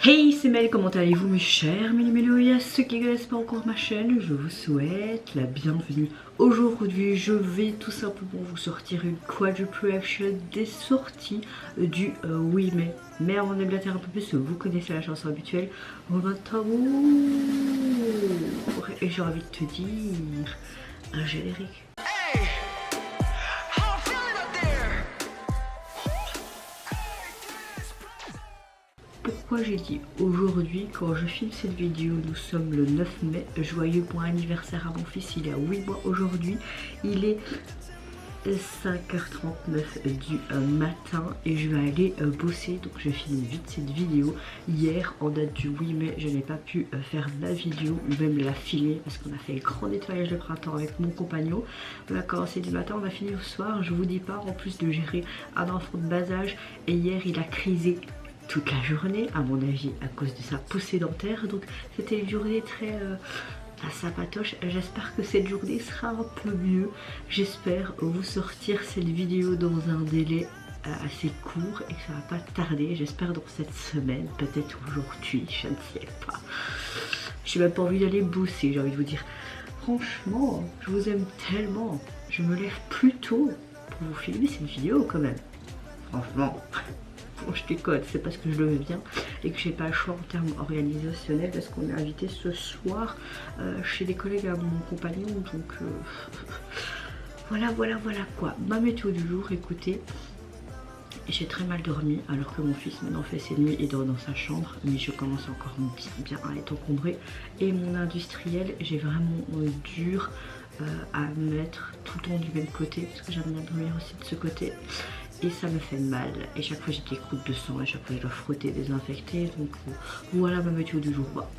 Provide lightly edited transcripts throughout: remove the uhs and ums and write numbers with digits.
Hey, c'est Mel, comment allez-vous mes chers Mélo et à ceux qui ne connaissent pas encore ma chaîne, je vous souhaite la bienvenue. Aujourd'hui, je vais tout simplement vous sortir une quadruple reaction des sorties du 8 mai. Mais avant de m'éclater un peu plus, vous connaissez la chanson habituelle, Romain Tambour. Et j'ai envie de te dire, un générique. Pourquoi j'ai dit aujourd'hui, quand je filme cette vidéo, nous sommes le 9 mai, joyeux bon anniversaire à mon fils, il a 8 mois aujourd'hui, il est 5h39 du matin et je vais aller bosser, donc je filme vite cette vidéo. Hier, en date du 8 mai, je n'ai pas pu faire la vidéo ou même la filmer parce qu'on a fait le grand nettoyage de printemps avec mon compagnon. On a commencé du matin, on a fini au soir, je vous dis pas, en plus de gérer un enfant de bas âge, et hier il a crisé toute la journée, à mon avis, à cause de sa poussée dentaire. Donc c'était une journée très sapatoche. J'espère que cette journée sera un peu mieux. J'espère vous sortir cette vidéo dans un délai assez court et que ça va pas tarder. J'espère dans cette semaine, peut-être aujourd'hui, je ne sais pas. J'ai même pas envie d'aller bosser, j'ai envie de vous dire. Franchement, je vous aime tellement. Je me lève plus tôt pour vous filmer cette vidéo quand même. Franchement. Bon, je déconne, c'est parce que je le veux bien et que j'ai pas le choix en termes organisationnels parce qu'on est invité ce soir chez des collègues à mon compagnon, donc voilà quoi. Ma météo du jour, écoutez, j'ai très mal dormi alors que mon fils maintenant fait ses nuits et dort dans sa chambre, mais je commence encore bien à être encombrée. Et mon industriel, j'ai vraiment dur à mettre tout le temps du même côté parce que j'aime bien dormir aussi de ce côté. Et ça me fait mal, et chaque fois j'ai des croûtes de sang, et chaque fois je dois frotter, désinfecter, donc voilà ma météo du jour. Bah,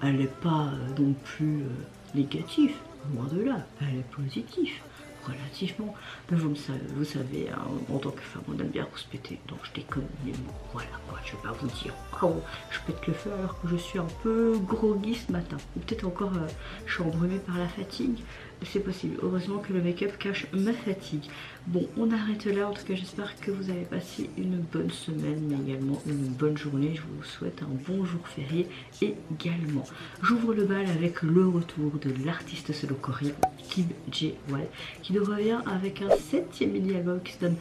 elle n'est pas non plus négative, loin de là, elle est positive, relativement. Mais vous savez, hein, en tant que femme on aime bien rouspéter, donc je déconne, mais bon, voilà quoi, je vais pas vous dire, oh, je pète le feu alors que je suis un peu groggy ce matin, ou peut-être encore je suis embrumée par la fatigue. C'est possible, heureusement que le make-up cache ma fatigue. Bon, on arrête là, en tout cas j'espère que vous avez passé une bonne semaine, mais également une bonne journée. Je vous souhaite un bon jour férié également. J'ouvre le bal avec le retour de l'artiste solo coréen Kim Jae-won, qui nous revient avec un 7e mini-album qui se donne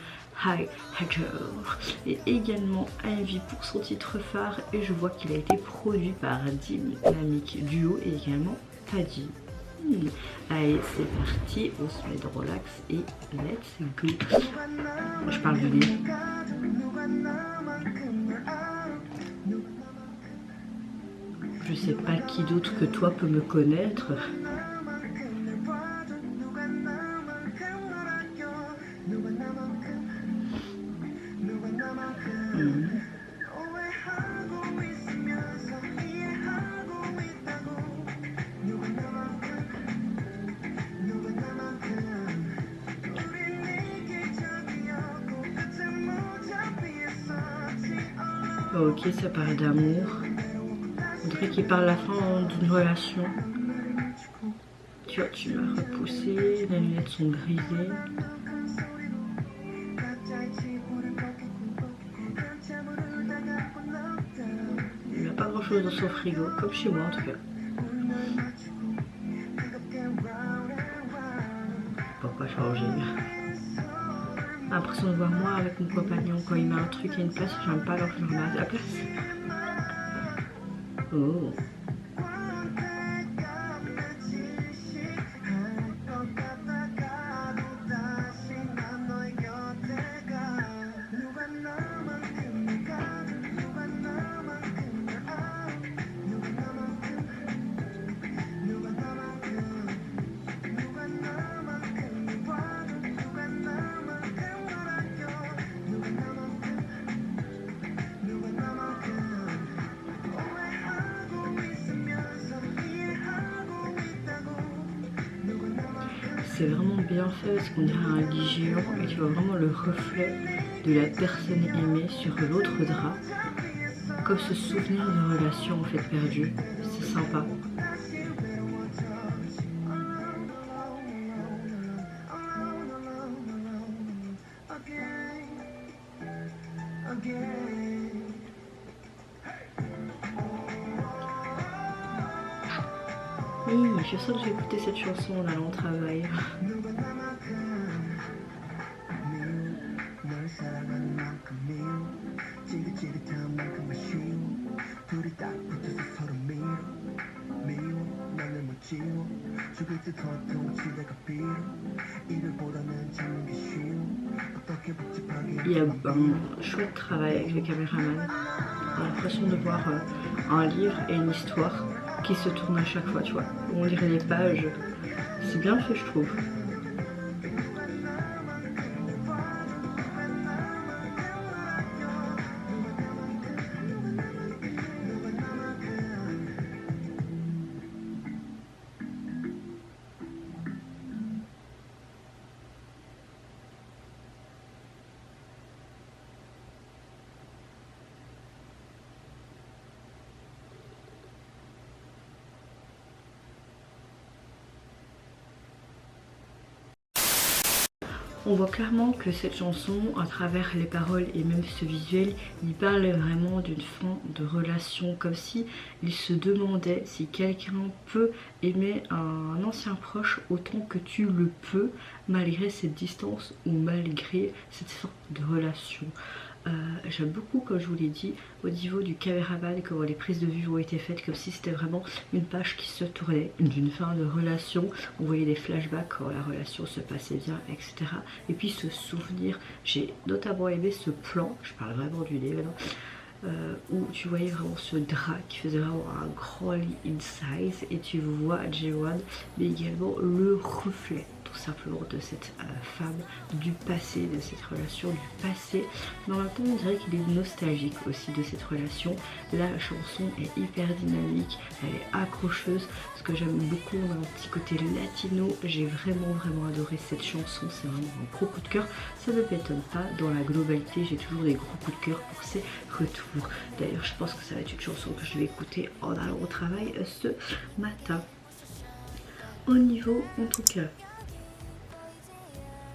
Hi Hacker, et également Ivy pour son titre phare, et je vois qu'il a été produit par Dynamic Duo et également Paddy. Allez, c'est parti, on se met de relax et let's go. Je parle de lui. Je sais pas qui d'autre que toi peut me connaître. Ok, ça parle d'amour. On dirait qu'il parle à la fin d'une relation. Tu vois, tu m'as repoussé, les lunettes sont grisées. Il n'y a pas grand chose dans son frigo, comme chez moi en tout cas. Pourquoi changer? L'impression de voir moi avec mon compagnon quand il met un truc à une place, j'aime pas alors je le remets à la place. Oh. C'est vraiment bien fait parce qu'on dirait un lit géant et tu vois vraiment le reflet de la personne aimée sur l'autre drap, comme ce souvenir de relation en fait perdue. C'est sympa. Je sens que j'ai écouté cette chanson en allant au travail. Il y a un chouette travail avec le caméraman. On a l'impression de voir un livre et une histoire qui se tournent à chaque fois, tu vois. On lirait les pages. C'est bien fait, je trouve. On voit clairement que cette chanson, à travers les paroles et même ce visuel, il parle vraiment d'une fin de relation, comme si il se demandait si quelqu'un peut aimer un ancien proche autant que tu le peux, malgré cette distance ou malgré cette sorte de relation. J'aime beaucoup, comme je vous l'ai dit, au niveau du caméraman, comment les prises de vue ont été faites, comme si c'était vraiment une page qui se tournait d'une fin de relation. On voyait des flashbacks quand la relation se passait bien, etc. Et puis ce souvenir, j'ai notamment aimé ce plan, je parle vraiment du nez maintenant, où tu voyais vraiment ce drap qui faisait vraiment un grand lit in size, et tu vois J1 mais également le reflet tout simplement de cette femme, du passé, de cette relation du passé. Mais en même temps on dirait qu'il est nostalgique aussi de cette relation. La chanson est hyper dynamique, elle est accrocheuse. Ce que j'aime beaucoup, on a un petit côté latino. J'ai vraiment adoré cette chanson, c'est vraiment un gros coup de cœur. Ça ne m'étonne pas, dans la globalité j'ai toujours des gros coups de cœur pour ces retours. D'ailleurs je pense que ça va être une chanson que je vais écouter en allant au travail ce matin. Au niveau en tout cas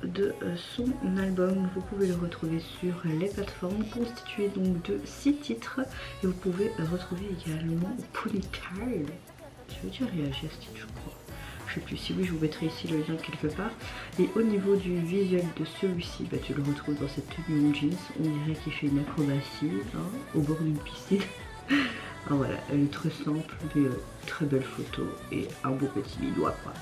de son album, vous pouvez le retrouver sur les plateformes, constitué donc de 6 titres, et vous pouvez retrouver également Ponytail. Je veux dire réagir à ce titre, je crois. Je sais plus, si oui je vous mettrai ici le lien quelque part. Et au niveau du visuel de celui-ci, bah, tu le retrouves dans cette tenue en jeans. On dirait qu'il fait une acrobatie au bord d'une piscine. Ah, voilà, elle est très simple mais très belle photo et un beau petit binois quoi.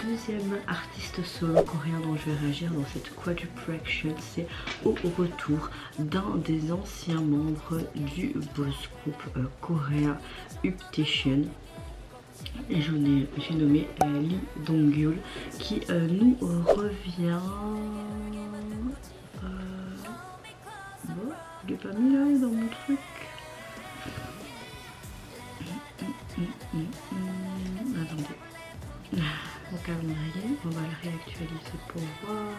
Deuxième artiste solo coréen dont je vais réagir dans cette quadruple, c'est au retour d'un des anciens membres du boys group coréen Uptation. Et j'ai nommé Lee Dong-hyul qui nous revient. Bon, il est pas mis là dans mon truc. Attendez. Mon calendrier, on va le réactualiser pour voir.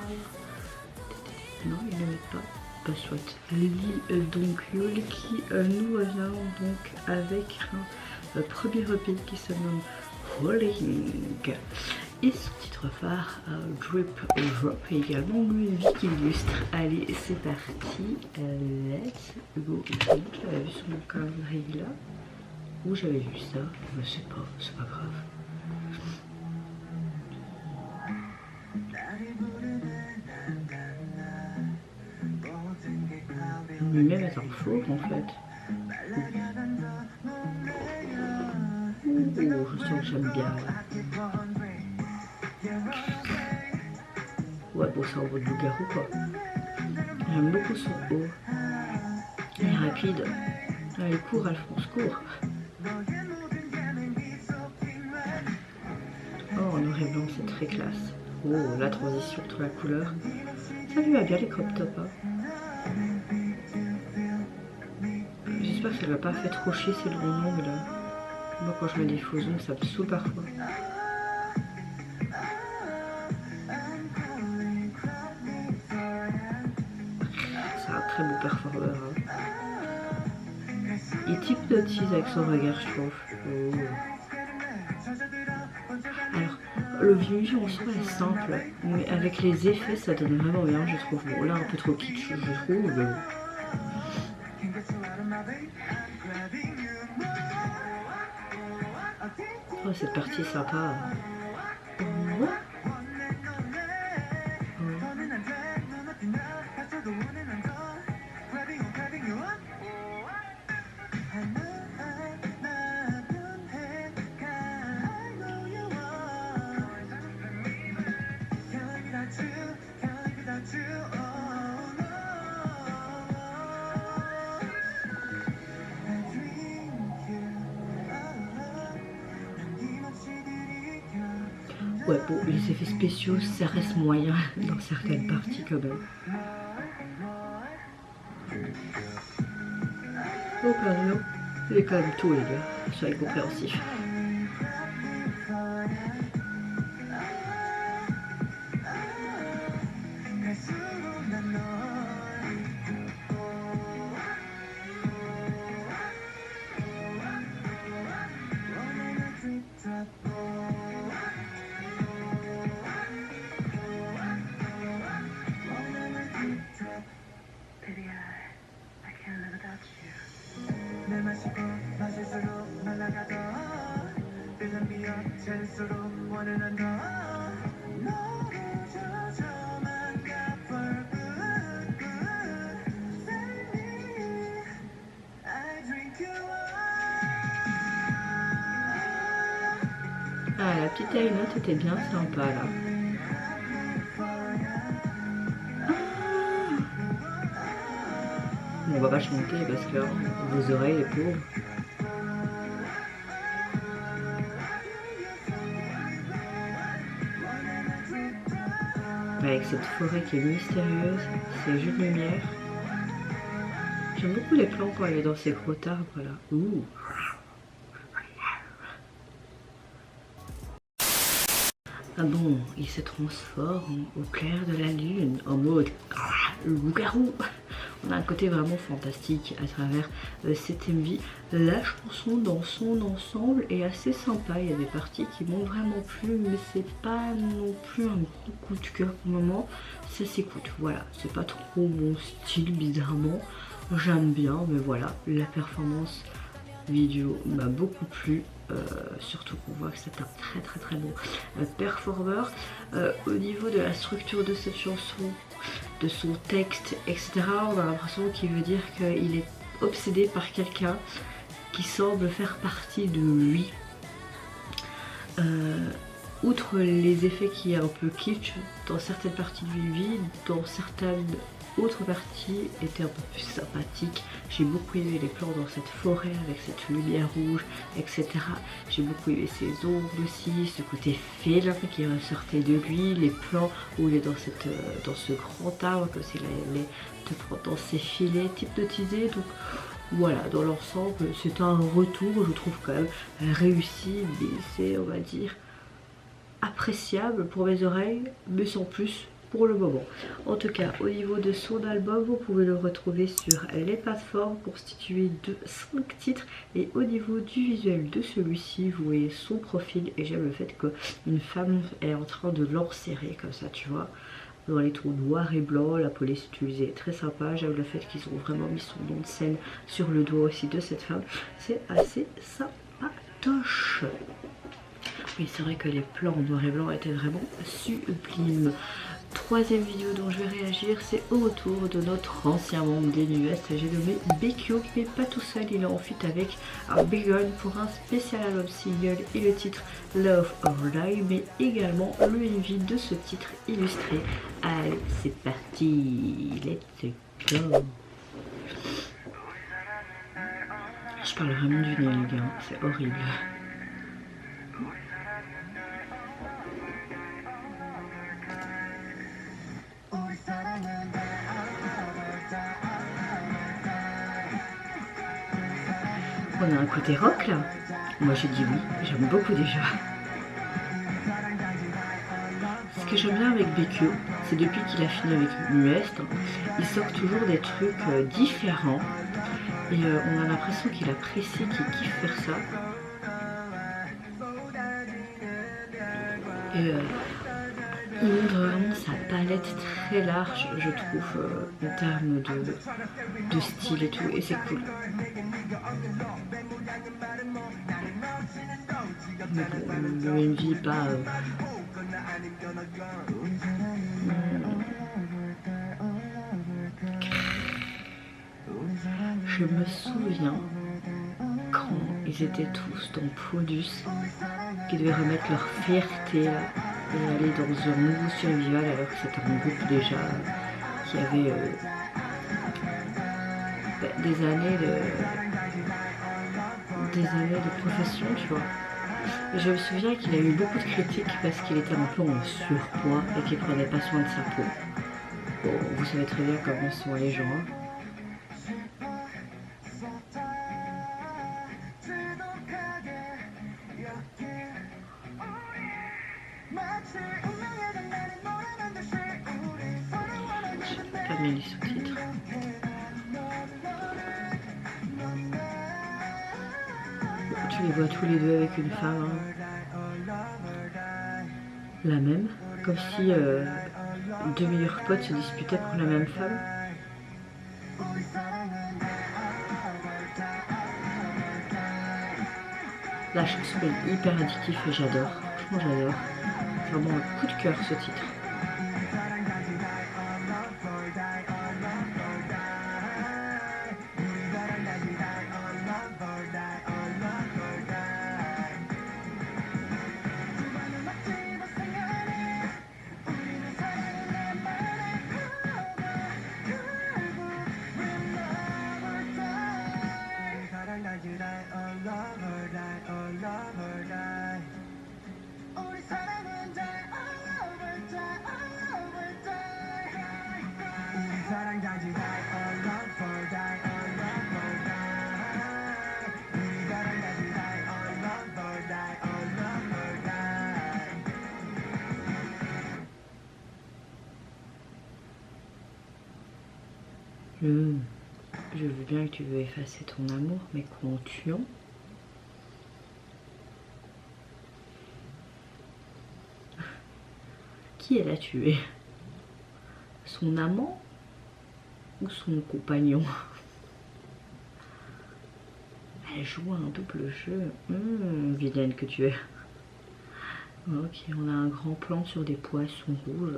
Non, il ne met pas. Bah, soit. Lee Dong-hyul qui nous revient donc avec un premier EP qui se nomme Falling. Et son titre phare, Drip Drop, et également musique illustre. Allez, c'est parti. Let's go. Je l'avais vu sur mon calendrier là. Où j'avais vu ça? Je sais pas, c'est pas grave. On met mettre un four en fait. Oh, je sens que j'aime bien. Ouais, bon, c'est un beau de loup-garou quoi. J'aime beaucoup son haut. Il est rapide. Là, elle court, elle fonce court. Oh, en noir et blanc, c'est très classe. Oh, la transition entre la couleur. Ça lui va bien les crop tops. J'espère que ça ne va pas fait trop chier ces longs ongles là. Moi, quand je mets des faux ongles, ça me saoule parfois. C'est un très beau performeur. Il hypnotise avec son regard, je trouve. Oh. Alors, le visuel en soi est simple, mais avec les effets, ça donne vraiment bien, je trouve. Bon, là, un peu trop kitsch, je trouve. Mais... Oh, cette partie est sympa. Oh. Ouais, bon, les effets spéciaux, ça reste moyen dans certaines parties quand même. Oh pardon, il est quand même tôt les gars, soyez compréhensifs. Ah, la petite note était bien sympa là. On va pas chanter parce que vos oreilles, les pauvres. Avec cette forêt qui est mystérieuse, ces jeux de lumière. J'aime beaucoup les plans quand elle est dans ces gros arbres là. Ouh. Ah bon, il se transforme au clair de la lune en mode loup-garou. On a un côté vraiment fantastique à travers cette MV. La chanson dans son ensemble est assez sympa. Il y a des parties qui m'ont vraiment plu, mais c'est pas non plus un gros coup de cœur pour le moment. Ça s'écoute, voilà. C'est pas trop mon style bizarrement. J'aime bien, mais voilà, la performance vidéo m'a beaucoup plu. Surtout qu'on voit que c'est un très bon performeur. Au niveau de la structure de cette chanson, de son texte, etc., on a l'impression qu'il veut dire qu'il est obsédé par quelqu'un qui semble faire partie de lui. Outre les effets qui est un peu kitsch dans certaines parties du vide, dans certaines autres parties étaient un peu plus sympathiques. J'ai beaucoup aimé les plans dans cette forêt avec cette lumière rouge, etc. J'ai beaucoup aimé ses ongles aussi, ce côté félin qui ressortait de lui, les plans où il est dans ce grand arbre, comme s'il allait te prendre dans ses filets hypnotisés. Donc voilà, dans l'ensemble, c'est un retour, je trouve quand même réussi, mais c'est, on va dire, appréciable pour mes oreilles, mais sans plus pour le moment. En tout cas, au niveau de son album, vous pouvez le retrouver sur les plateformes constitué de 5 titres. Et au niveau du visuel de celui-ci, vous voyez son profil. Et j'aime le fait qu'une femme est en train de l'enserrer comme ça, tu vois, dans les tons noirs et blancs. La police utilisée est très sympa. J'aime le fait qu'ils ont vraiment mis son nom de scène sur le doigt aussi de cette femme. C'est assez sympatoche. Oui, c'est vrai que les plans en noir et blanc étaient vraiment sublimes. Troisième vidéo dont je vais réagir, c'est au retour de notre ancien membre des NUS. J'ai nommé Bekyo, mais pas tout seul, il est en feat avec Big Gun pour un spécial album single et le titre Love or Die, mais également le MV de ce titre illustré. Allez, c'est parti, let's go. Je parle vraiment du nez, les gars, c'est horrible. On a un côté rock là. Moi j'ai dit oui, j'aime beaucoup déjà. Ce que j'aime bien avec Bekyo, c'est depuis qu'il a fini avec Muest, il sort toujours des trucs différents. Et on a l'impression qu'il apprécie, qu'il kiffe faire ça. Et il montre vraiment sa palette très large, je trouve, en termes de style et tout, et c'est cool. Mais bon, le MV pas... Je me souviens quand ils étaient tous dans Produce, qui devaient remettre leur fierté là, et aller dans un nouveau survival alors que c'était un groupe déjà qui avait des années de profession, tu vois. Et je me souviens qu'il a eu beaucoup de critiques parce qu'il était un peu en surpoids et qu'il prenait pas soin de sa peau. Bon, vous savez très bien comment sont les gens. Hein. Pas mis les sous-titres. Tu les vois tous les deux avec une femme. Hein. La même. Comme si deux meilleurs potes se disputaient pour la même femme. La chanson est hyper addictive et j'adore. Franchement j'adore. C'est vraiment un coup de cœur ce titre. Je veux bien que tu veux effacer ton amour, mais qu'en tuant. Qui elle a tué? Son amant ou son compagnon? Elle joue un double jeu. Vilaine que tu es. Ok, on a un grand plan sur des poissons rouges.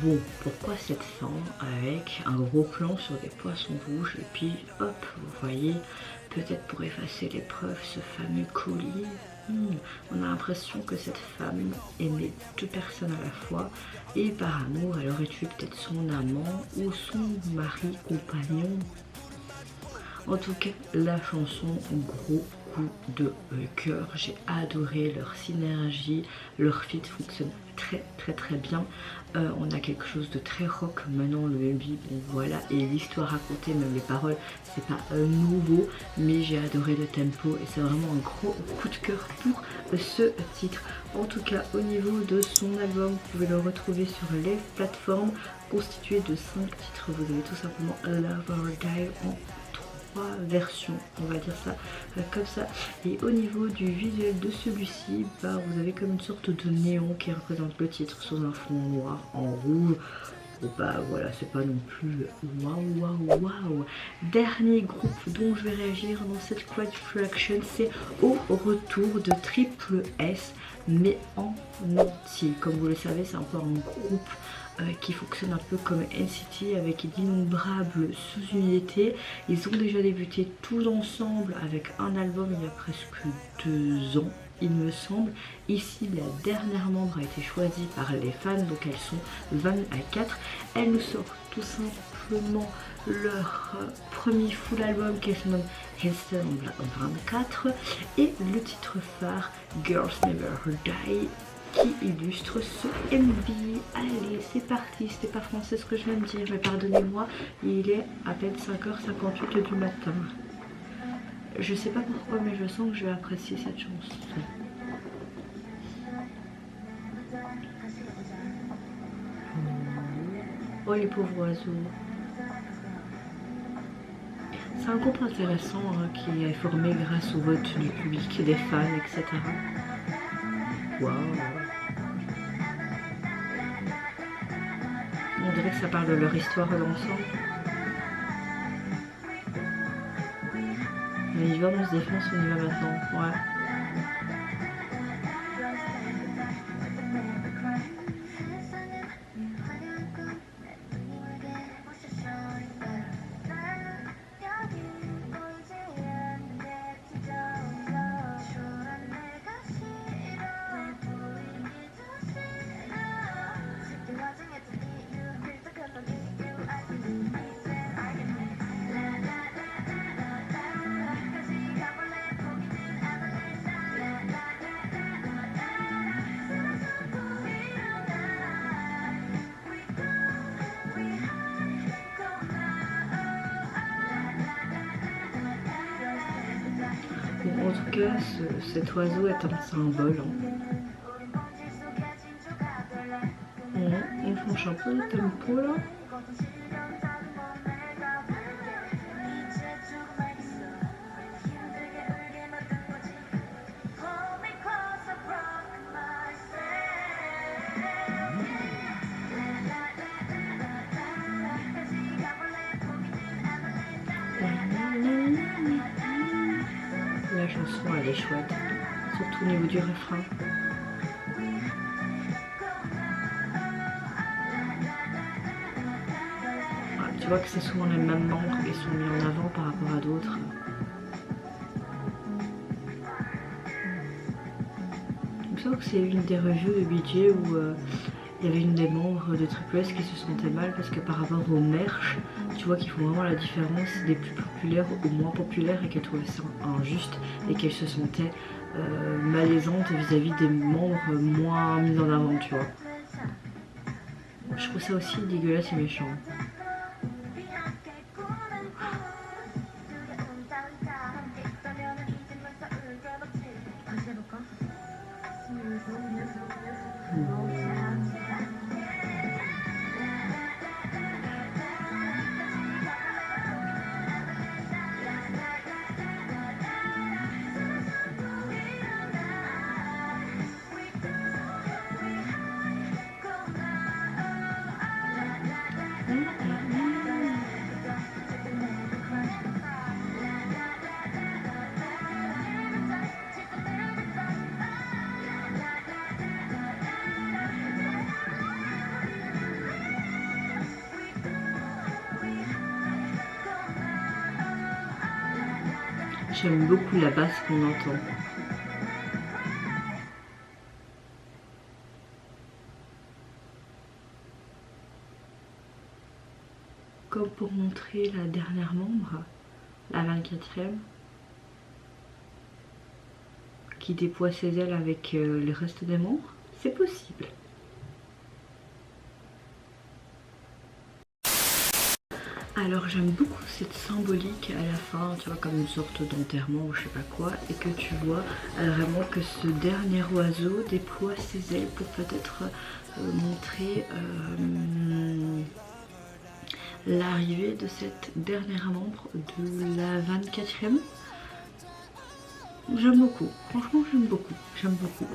Bon, pourquoi cette fin avec un gros plan sur des poissons rouges et puis hop, vous voyez, peut-être pour effacer les preuves, ce fameux collier. On a l'impression que cette femme aimait deux personnes à la fois et par amour, elle aurait tué peut-être son amant ou son mari, compagnon. En tout cas, la chanson, gros coup de cœur. J'ai adoré leur synergie, leur feat fonctionne très bien. On a quelque chose de très rock maintenant, le MV, bon voilà, et l'histoire racontée, même les paroles, c'est pas nouveau, mais j'ai adoré le tempo et c'est vraiment un gros coup de cœur pour ce titre. En tout cas, au niveau de son album, vous pouvez le retrouver sur les plateformes, constitué de 5 titres. Vous avez tout simplement Love or Die en versions, on va dire ça comme ça. Et au niveau du visuel de celui-ci, vous avez comme une sorte de néon qui représente le titre sous un fond noir en rouge. Voilà, c'est pas non plus waouh. Dernier groupe dont je vais réagir dans cette quiet reaction, c'est Au Retour de Triple S, mais en entier. Comme vous le savez, c'est encore un groupe qui fonctionne un peu comme NCT avec d'innombrables sous-unités. Ils ont déjà débuté tous ensemble avec un album il y a presque 2 ans, il me semble. Ici, la dernière membre a été choisie par les fans, donc elles sont 24. Elles nous sortent tout simplement leur premier full album qui se nomme Heston en 24 et le titre phare Girls Never Die qui illustre ce MV. Allez, c'est parti. C'était pas français ce que je viens de dire, mais pardonnez-moi, il est à peine 5h58 du matin. Je sais pas pourquoi, mais je sens que je vais apprécier cette chanson. Oh les pauvres oiseaux. C'est un groupe intéressant qui est formé grâce au vote du public, des fans, etc. Waouh. On dirait que ça parle de leur histoire d'ensemble. Mais Yvan, on se défonce, on y va maintenant. Ouais. En tout cas, cet oiseau est un symbole. On change un peu le tempo là. La chanson elle est chouette, surtout au niveau du refrain. Tu vois que c'est souvent les mêmes membres qui sont mis en avant par rapport à d'autres. Il me semble que c'est une des revues de BJ où il y avait une des membres de Triple S qui se sentait mal parce que par rapport au merch, tu vois qu'ils font vraiment la différence des plus populaires aux moins populaires et qu'elle trouvait ça injuste et qu'elle se sentait malaisante vis-à-vis des membres moins mis en avant, tu vois. Je trouve ça aussi dégueulasse et méchant. J'aime beaucoup la basse qu'on entend. Comme pour montrer la dernière membre, la 24e, qui déploie ses ailes avec le reste des membres, c'est possible. Alors j'aime beaucoup cette symbolique à la fin, tu vois, comme une sorte d'enterrement ou je sais pas quoi, et que tu vois vraiment que ce dernier oiseau déploie ses ailes pour peut-être montrer l'arrivée de cette dernière membre de la 24e. J'aime beaucoup, franchement j'aime beaucoup,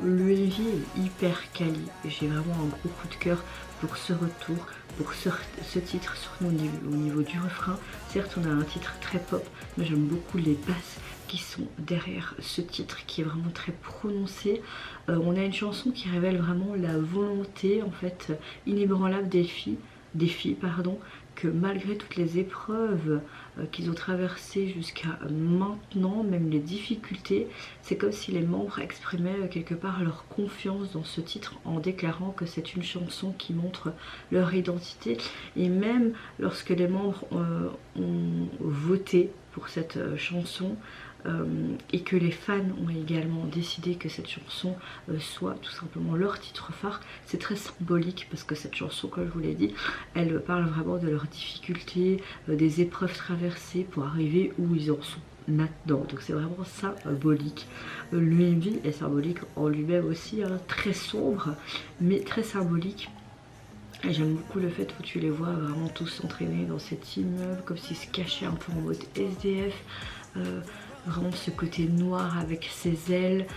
L'UMV est hyper quali, j'ai vraiment un gros coup de cœur pour ce retour, pour ce titre, surtout au niveau du refrain. Certes on a un titre très pop, mais j'aime beaucoup les basses qui sont derrière ce titre qui est vraiment très prononcé. On a une chanson qui révèle vraiment la volonté en fait inébranlable des filles, que malgré toutes les épreuves qu'ils ont traversées jusqu'à maintenant, même les difficultés, c'est comme si les membres exprimaient quelque part leur confiance dans ce titre en déclarant que c'est une chanson qui montre leur identité. Et même lorsque les membres ont voté pour cette chanson, et que les fans ont également décidé que cette chanson soit tout simplement leur titre phare, c'est très symbolique parce que cette chanson, comme je vous l'ai dit, elle parle vraiment de leurs difficultés, des épreuves traversées pour arriver où ils en sont maintenant. Donc c'est vraiment symbolique. L'UMV est symbolique en lui-même aussi, hein, très sombre mais très symbolique. Et j'aime beaucoup le fait où tu les vois vraiment tous s'entraîner dans cet immeuble comme s'ils se cachaient un peu en mode SDF. vraiment ce côté noir avec ses ailes,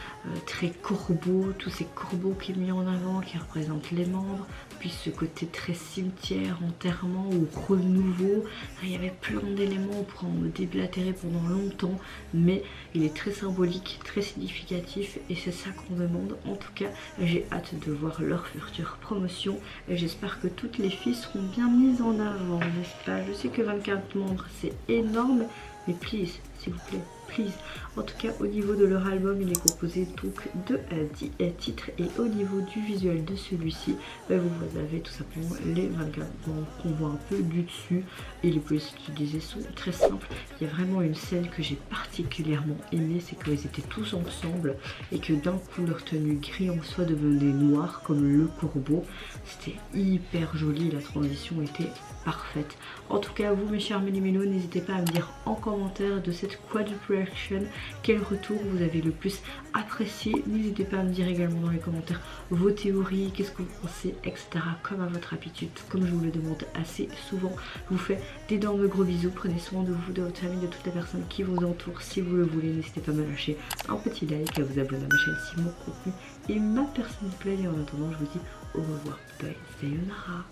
très corbeau, tous ces corbeaux qui est mis en avant, qui représentent les membres, puis ce côté très cimetière, enterrement ou renouveau. Il y avait plein d'éléments, on pourrait en déblatérer pendant longtemps, mais il est très symbolique, très significatif et c'est ça qu'on demande. En tout cas, j'ai hâte de voir leur future promotion et j'espère que toutes les filles seront bien mises en avant, n'est-ce pas? Je sais que 24 membres c'est énorme, mais please, s'il vous plaît, please. En tout cas, au niveau de leur album, il est composé donc de 10 titres et au niveau du visuel de celui-ci, vous avez tout simplement les 24 membres qu'on voit un peu du dessus et les polices utilisées sont très simples. Il y a vraiment une scène que j'ai particulièrement aimée, c'est qu'ils étaient tous ensemble et que d'un coup leur tenue gris en soie devenait noire comme le corbeau. C'était hyper joli, la transition était parfaite. En tout cas, vous mes chers méli-mélos, n'hésitez pas à me dire en commentaire de cette quadruple action quel retour vous avez le plus apprécié. N'hésitez pas à me dire également dans les commentaires vos théories, qu'est-ce que vous pensez, etc. Comme à votre habitude, comme je vous le demande assez souvent, je vous fais d'énormes gros bisous. Prenez soin de vous, de votre famille, de toutes les personnes qui vous entourent. Si vous le voulez, n'hésitez pas à me lâcher un petit like, à vous abonner à ma chaîne si mon contenu et ma personne plaît. Et en attendant, je vous dis au revoir. Bye, sayonara.